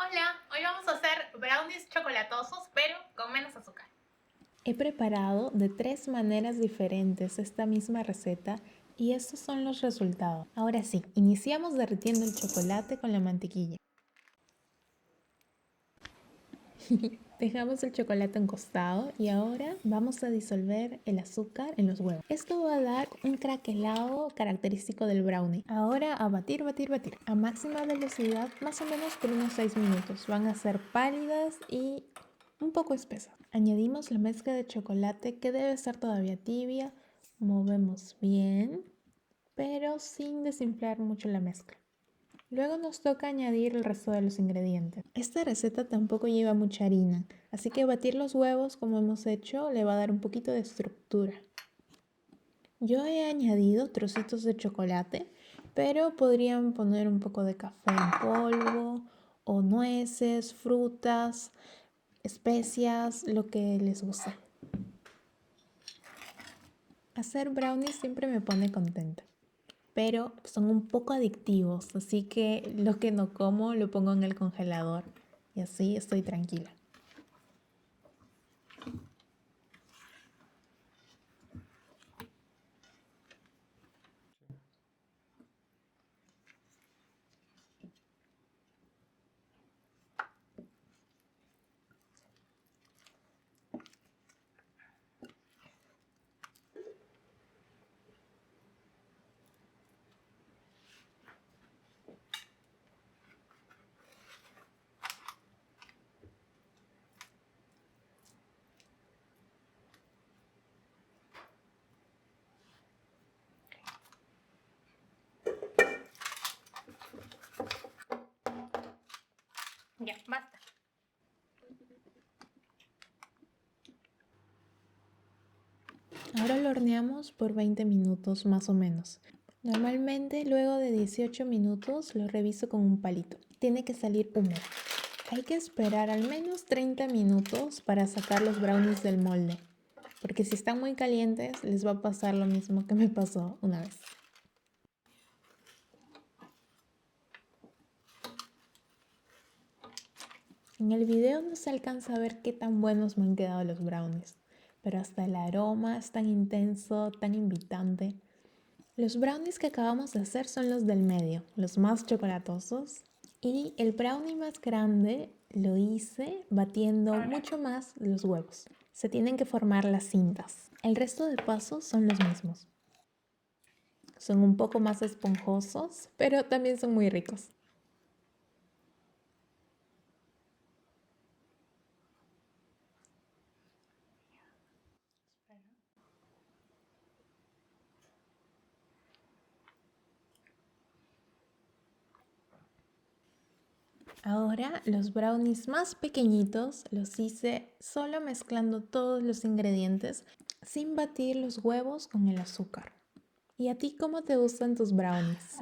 Hola, hoy vamos a hacer brownies chocolatosos, pero con menos azúcar. He preparado de 3 maneras diferentes esta misma receta y estos son los resultados. Ahora sí, iniciamos derritiendo el chocolate con la mantequilla. Dejamos el chocolate en costado y ahora vamos a disolver el azúcar en los huevos. Esto va a dar un craquelado característico del brownie. Ahora a batir, batir, batir a máxima velocidad, más o menos por unos 6 minutos. Van a ser pálidas y un poco espesas. Añadimos la mezcla de chocolate que debe estar todavía tibia. Movemos bien, pero sin desinflar mucho la mezcla. Luego nos toca añadir el resto de los ingredientes. Esta receta tampoco lleva mucha harina, así que batir los huevos como hemos hecho le va a dar un poquito de estructura. Yo he añadido trocitos de chocolate, pero podrían poner un poco de café en polvo o nueces, frutas, especias, lo que les guste. Hacer brownies siempre me pone contenta, pero son un poco adictivos, así que lo que no como lo pongo en el congelador y así estoy tranquila. Ya, basta. Ahora lo horneamos por 20 minutos más o menos. Normalmente luego de 18 minutos lo reviso con un palito. Tiene que salir húmedo. Hay que esperar al menos 30 minutos para sacar los brownies del molde, porque si están muy calientes les va a pasar lo mismo que me pasó una vez. En el video no se alcanza a ver qué tan buenos me han quedado los brownies, pero hasta el aroma es tan intenso, tan invitante. Los brownies que acabamos de hacer son los del medio, los más chocolatosos. Y el brownie más grande lo hice batiendo mucho más los huevos. Se tienen que formar las cintas. El resto de pasos son los mismos. Son un poco más esponjosos, pero también son muy ricos. Ahora los brownies más pequeñitos los hice solo mezclando todos los ingredientes sin batir los huevos con el azúcar. ¿Y a ti cómo te gustan tus brownies?